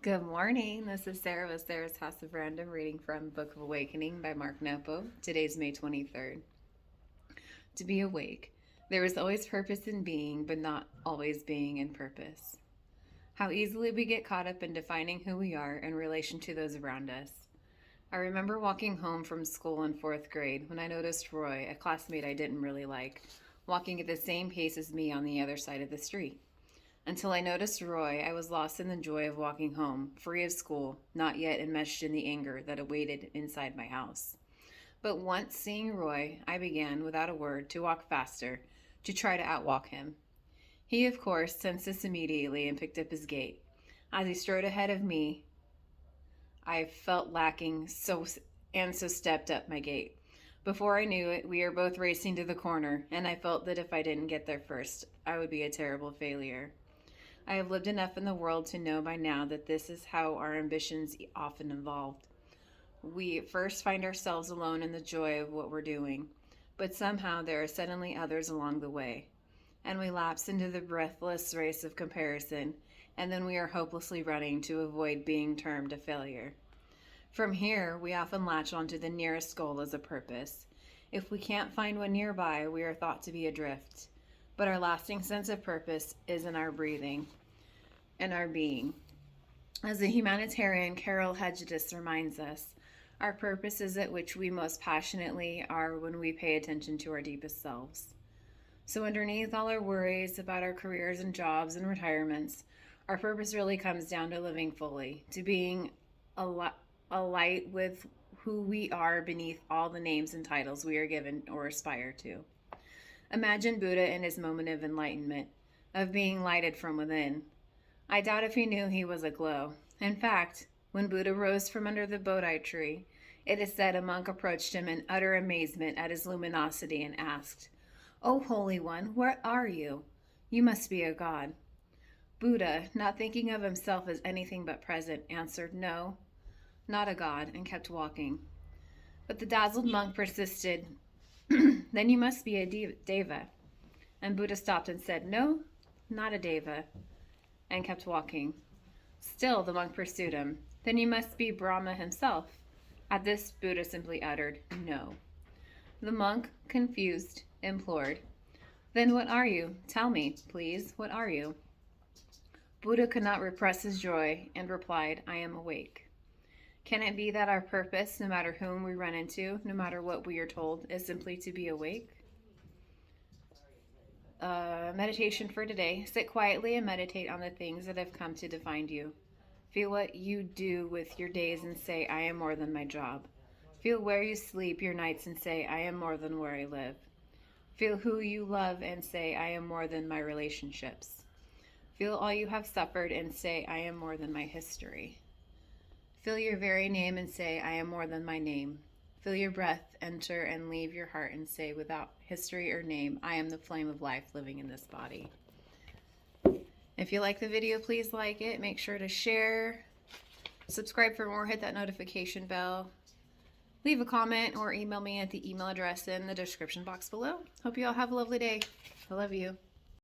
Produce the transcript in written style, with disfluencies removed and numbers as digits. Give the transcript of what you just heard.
Good morning. This is Sarah with Sarah's House of Random, reading from Book of Awakening by Mark Nepo. Today's May 23rd. To be awake. There is always purpose in being, but not always being in purpose. How easily we get caught up in defining who we are in relation to those around us. I remember walking home from school in fourth grade when I noticed Roy, a classmate I didn't really like, walking at the same pace as me on the other side of the street. Until I noticed Roy, I was lost in the joy of walking home, free of school, not yet enmeshed in the anger that awaited inside my house. But once seeing Roy, I began, without a word, to walk faster, to try to outwalk him. He, of course, sensed this immediately and picked up his gait. As he strode ahead of me, I felt lacking, so stepped up my gait. Before I knew it, we were both racing to the corner, and I felt that if I didn't get there first, I would be a terrible failure. I have lived enough in the world to know by now that this is how our ambitions often evolved. We first find ourselves alone in the joy of what we're doing, but somehow there are suddenly others along the way, and we lapse into the breathless race of comparison, and then we are hopelessly running to avoid being termed a failure. From here, we often latch onto the nearest goal as a purpose. If we can't find one nearby, we are thought to be adrift. But our lasting sense of purpose is in our breathing and our being. As the humanitarian Carol Hedges reminds us, our purpose is at which we most passionately are when we pay attention to our deepest selves. So underneath all our worries about our careers and jobs and retirements, our purpose really comes down to living fully, to being a light with who we are beneath all the names and titles we are given or aspire to. Imagine Buddha in his moment of enlightenment, of being lighted from within. I doubt if he knew he was aglow. In fact, when Buddha rose from under the Bodhi tree, it is said a monk approached him in utter amazement at his luminosity and asked, "O Holy One, where are you? You must be a god." Buddha, not thinking of himself as anything but present, answered, "No, not a god," and kept walking. But the dazzled monk persisted, "Then you must be a deva." And Buddha stopped and said, "No, not a deva," and kept walking. Still the monk pursued him. "Then you must be Brahma himself." At this, Buddha simply uttered, "No." The monk, confused, implored, "Then what are you? Tell me, please, what are you?" Buddha could not repress his joy and replied, "I am awake." Can it be that our purpose, no matter whom we run into, no matter what we are told, is simply to be awake? Meditation for today. Sit quietly and meditate on the things that have come to define you. Feel what you do with your days and say, "I am more than my job." Feel where you sleep your nights and say, "I am more than where I live." Feel who you love and say, "I am more than my relationships." Feel all you have suffered and say, "I am more than my history." Feel your very name and say, "I am more than my name." Feel your breath enter and leave your heart and say, without history or name, "I am the flame of life living in this body." If you like the video, please like it. Make sure to share. Subscribe for more. Hit that notification bell. Leave a comment or email me at the email address in the description box below. Hope you all have a lovely day. I love you.